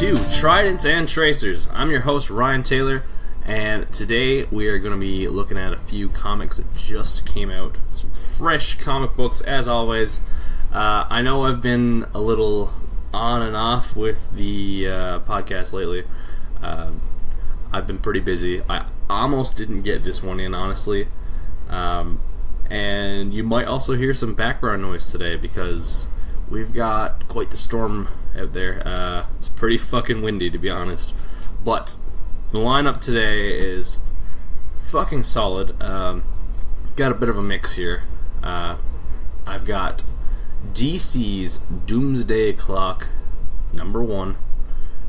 to Tridents and Tracers. I'm your host, Ryan Taylor, and today we are going to be looking at a few comics that just came out. Some fresh comic books, as always. I know I've been a little on and off with the podcast lately. I've been pretty busy. I almost didn't get this one in, honestly. And you might also hear some background noise today because we've got quite the storm out there. It's pretty fucking windy, to be honest. But the lineup today is fucking solid. Got a bit of a mix here. I've got DC's Doomsday Clock, #1.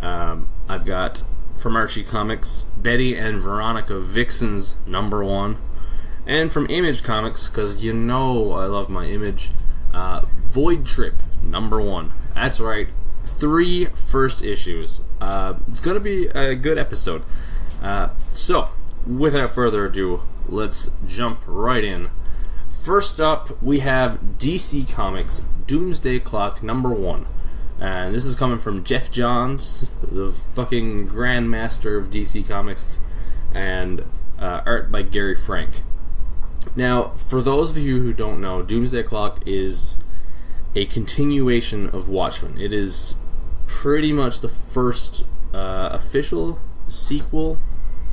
I've got, from Archie Comics, Betty and Veronica Vixens, #1. And from Image Comics, because you know I love my Image, Void Trip, #1. That's right, 3 first issues. It's going to be a good episode. So, without further ado, let's jump right in. First up, we have DC Comics Doomsday Clock #1. And this is coming from Jeff Johns, the fucking grandmaster of DC Comics, and art by Gary Frank. Now, for those of you who don't know, Doomsday Clock is a continuation of Watchmen. It is pretty much the first official sequel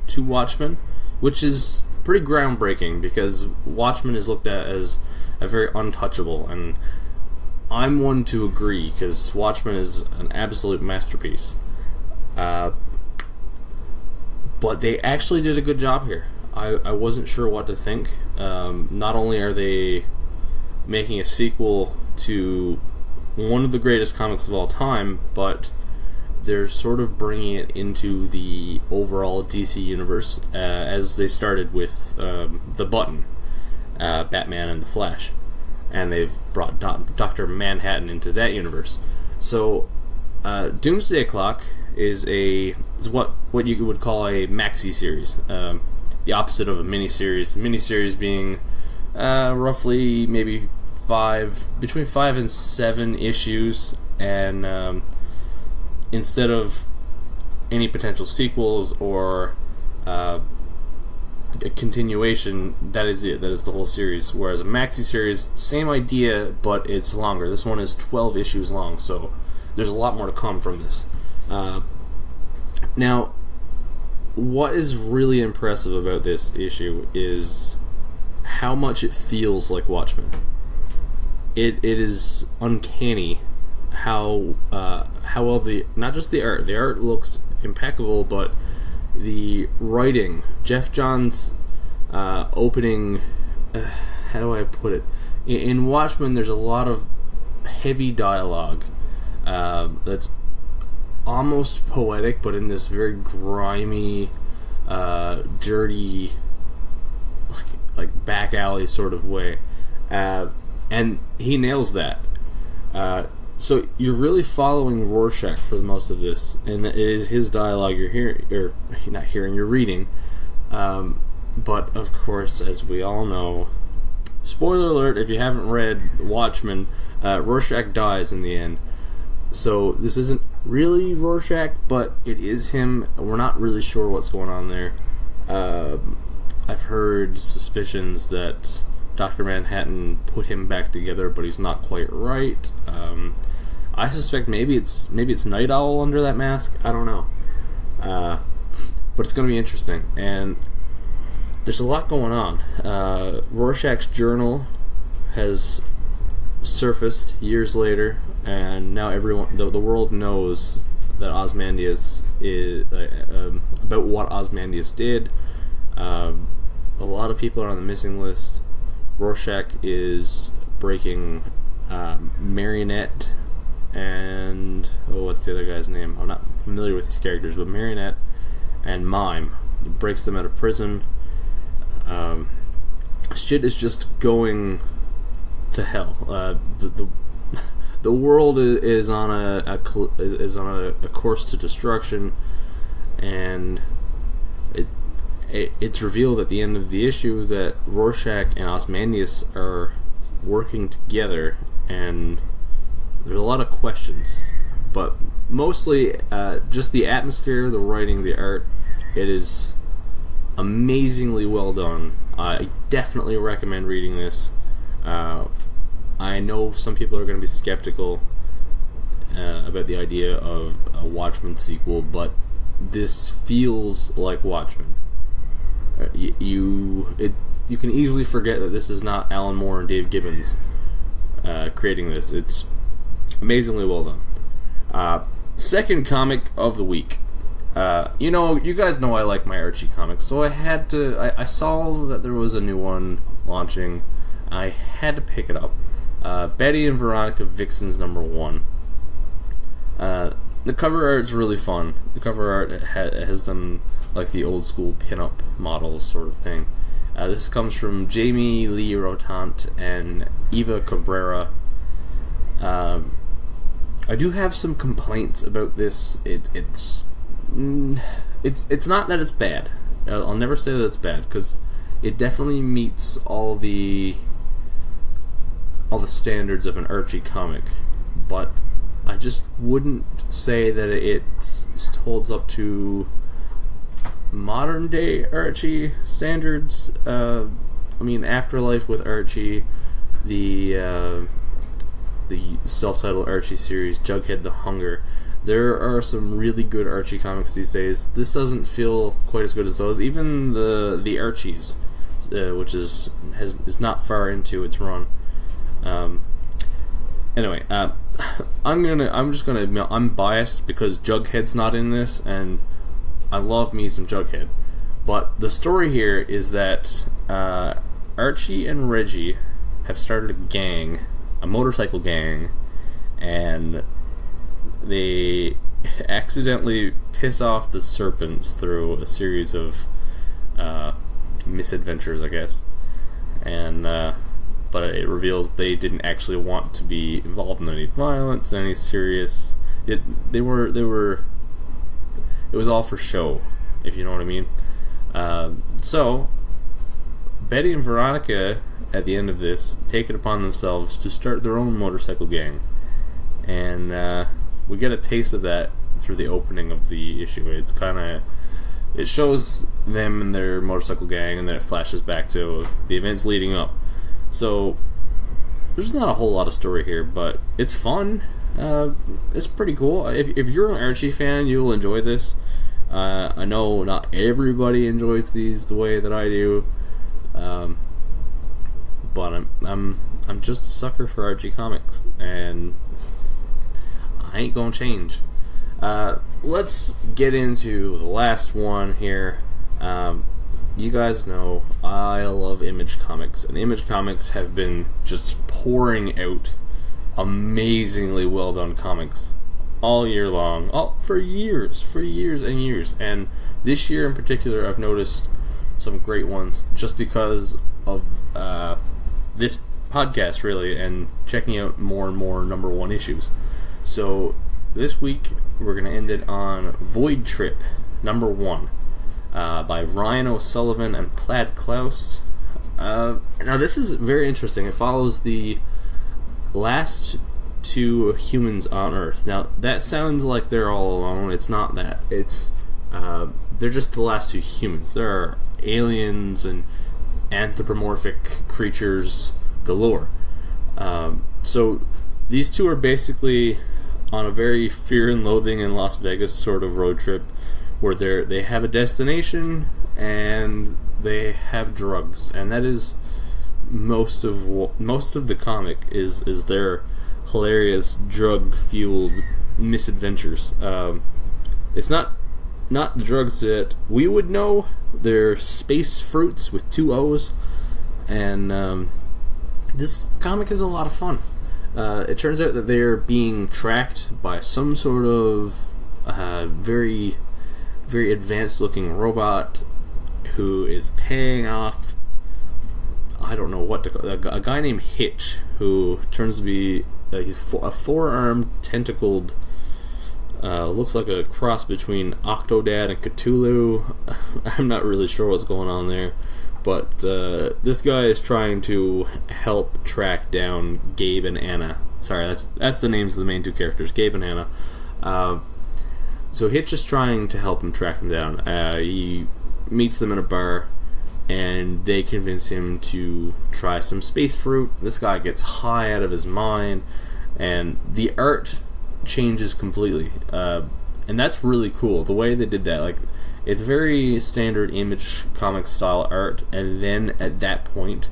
to Watchmen, which is pretty groundbreaking because Watchmen is looked at as a very untouchable, and I'm one to agree because Watchmen is an absolute masterpiece. But they actually did a good job here. I wasn't sure what to think. Not only are they making a sequel to one of the greatest comics of all time, but they're sort of bringing it into the overall DC universe as they started with The Button, Batman and the Flash. And they've brought Dr. Manhattan into that universe. So, Doomsday Clock is what you would call a maxi series. The opposite of a miniseries. The miniseries being roughly maybe between 5 and 7 issues, and instead of any potential sequels or a continuation, that is it. That is the whole series. Whereas a maxi series, same idea, but it's longer. This one is 12 issues long, so there's a lot more to come from this. Now, what is really impressive about this issue is how much it feels like Watchmen. It is uncanny how well not just the art looks impeccable, but the writing. Jeff Johns' opening, how do I put it? In Watchmen, there's a lot of heavy dialogue that's almost poetic, but in this very grimy, dirty, like back alley sort of way. And he nails that. So you're really following Rorschach for most of this, and it is his dialogue you're hearing, or not hearing, you're reading. But of course, as we all know, spoiler alert if you haven't read Watchmen, Rorschach dies in the end. So this isn't really Rorschach, but it is him. We're not really sure what's going on there. I've heard suspicions that Dr. Manhattan put him back together, but he's not quite right. I suspect maybe it's Night Owl under that mask. I don't know. But it's going to be interesting, and there's a lot going on. Rorschach's journal has surfaced years later, and now everyone, the world knows that Ozymandias is about what Ozymandias did. A lot of people are on the missing list. Rorschach is breaking Marionette and what's the other guy's name? I'm not familiar with these characters, but Marionette and Mime. He breaks them out of prison. Shit is just going to hell. The world is on a course to destruction, and it's revealed at the end of the issue that Rorschach and Ozymandias are working together, and there's a lot of questions. but mostly just the atmosphere, the writing, the art. It is amazingly well done. I definitely recommend reading this. I know some people are going to be skeptical about the idea of a Watchmen sequel, but this feels like Watchmen. You can easily forget that this is not Alan Moore and Dave Gibbons creating this. It's amazingly well done. Second comic of the week. You guys know I like my Archie comics, so I had to. I saw that there was a new one launching. I had to pick it up. Betty and Veronica Vixens #1. The cover art's really fun. The cover art has them like the old school pinup models sort of thing. This comes from Jamie Lee Rotant and Eva Cabrera. I do have some complaints about this. It's not that it's bad. I'll never say that it's bad, because it definitely meets all the standards of an Archie comic, but I just wouldn't say that it holds up to modern day Archie standards. Afterlife with Archie, the self-titled Archie series, Jughead the Hunger. There are some really good Archie comics these days. This doesn't feel quite as good as those. Even the Archies, which is not far into its run. Anyway, I'm just gonna admit I'm biased because Jughead's not in this, and I love me some Jughead. But the story here is that Archie and Reggie have started a motorcycle gang, and they accidentally piss off the Serpents through a series of misadventures, I guess. And but it reveals they didn't actually want to be involved in any violence, any serious. It was all for show, if you know what I mean. So Betty and Veronica, at the end of this, take it upon themselves to start their own motorcycle gang, and we get a taste of that through the opening of the issue. It shows them and their motorcycle gang, and then it flashes back to the events leading up. So there's not a whole lot of story here, but it's fun. It's pretty cool. If you're an Archie fan, you'll enjoy this. I know not everybody enjoys these the way that I do, but I'm just a sucker for Archie comics, and I ain't gonna change. Let's get into the last one here. You guys know I love Image Comics, and Image Comics have been just pouring out amazingly well done comics all year long, for years and years. And this year in particular, I've noticed some great ones just because of this podcast, really, and checking out more and more #1 issues. So this week we're going to end it on Void Trip #1. By Ryan O'Sullivan and Plaid Klaus. Now this is very interesting. It follows the last two humans on Earth. Now that sounds like they're all alone. It's not that. It's they're just the last two humans. There are aliens and anthropomorphic creatures galore. So these two are basically on a very Fear and Loathing in Las Vegas sort of road trip, where they have a destination and they have drugs, and that is most of the comic is their hilarious drug-fueled misadventures. It's not the drugs that we would know. They're space fruits with 2 O's, and this comic is a lot of fun. It turns out that they're being tracked by some sort of very very advanced looking robot who is paying off, I don't know what to call, a guy named Hitch, who turns to be he's a 4-armed tentacled, looks like a cross between Octodad and Cthulhu. I'm not really sure what's going on there, but this guy is trying to help track down Gabe and Anna. Sorry, that's the names of the main 2 characters, Gabe and Anna. So Hitch is trying to help him track him down. He meets them in a bar, and they convince him to try some space fruit. This guy gets high out of his mind, and the art changes completely. And that's really cool, the way they did that. Like, it's very standard Image comic style art, and then at that point,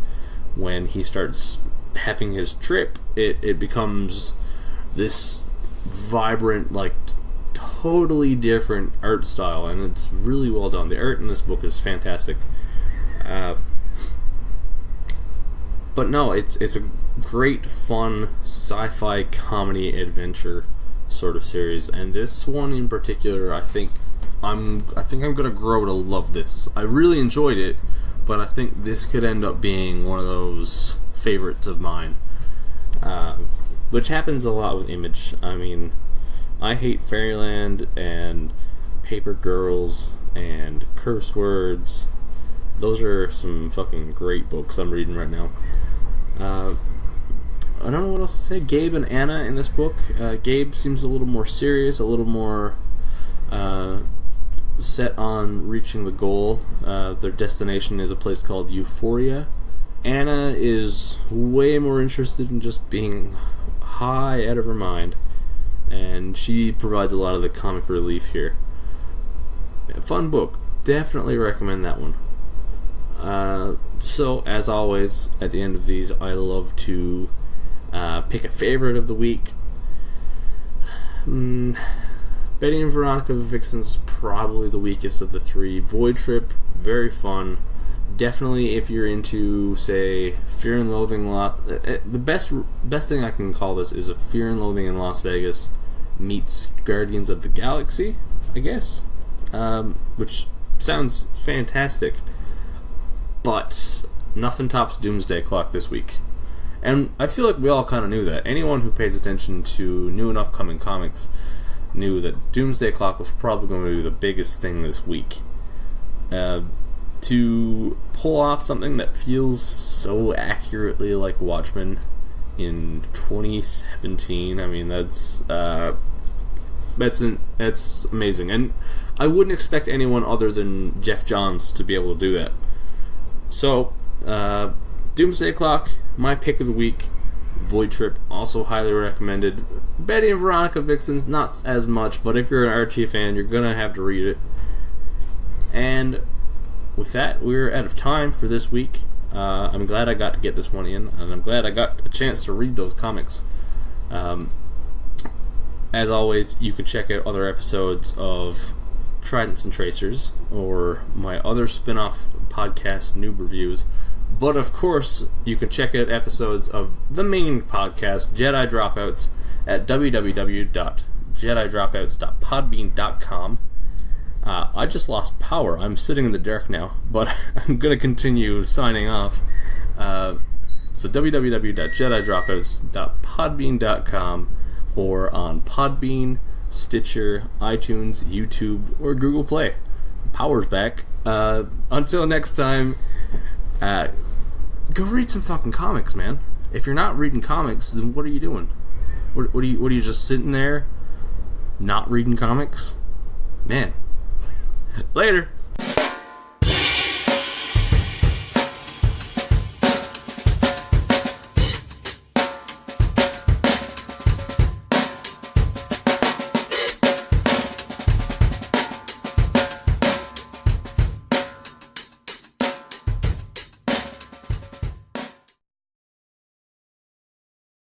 when he starts having his trip, it becomes this vibrant, like, totally different art style, and it's really well done. The art in this book is fantastic. But no, it's a great, fun sci-fi comedy adventure sort of series, and this one in particular, I think I'm gonna grow to love this. I really enjoyed it, but I think this could end up being one of those favorites of mine, which happens a lot with Image. I mean, I hate Fairyland and Paper Girls and Curse Words. Those are some fucking great books I'm reading right now. I don't know what else to say. Gabe and Anna in this book. Gabe seems a little more serious, a little more set on reaching the goal. Their destination is a place called Euphoria. Anna is way more interested in just being high out of her mind, and she provides a lot of the comic relief here. Fun book. Definitely recommend that one. So, as always, at the end of these, I love to pick a favorite of the week. Betty and Veronica Vixens is probably the weakest of the three. Void Trip, very fun. Definitely, if you're into, say, Fear and Loathing, the best thing I can call this is a Fear and Loathing in Las Vegas meets Guardians of the Galaxy, I guess, which sounds fantastic. But nothing tops Doomsday Clock this week. And I feel like we all kind of knew that. Anyone who pays attention to new and upcoming comics knew that Doomsday Clock was probably going to be the biggest thing this week. To pull off something that feels so accurately like Watchmen in 2017, I mean, that's amazing. And I wouldn't expect anyone other than Jeff Johns to be able to do that. So, Doomsday Clock, my pick of the week. Void Trip, also highly recommended. Betty and Veronica Vixens, not as much, but if you're an Archie fan, you're gonna have to read it. And with that, we're out of time for this week. I'm glad I got to get this one in, and I'm glad I got a chance to read those comics. As always, you can check out other episodes of Tridents and Tracers, or my other spin-off podcast, Noob Reviews. But of course, you can check out episodes of the main podcast, Jedi Dropouts, at www.jedidropouts.podbean.com. I just lost power. I'm sitting in the dark now, but I'm going to continue signing off. So www.jedidropouts.podbean.com, or on Podbean, Stitcher, iTunes, YouTube, or Google Play. Power's back. Until next time, go read some fucking comics, man. If you're not reading comics, then what are you doing? What are you just sitting there not reading comics? Man. Later.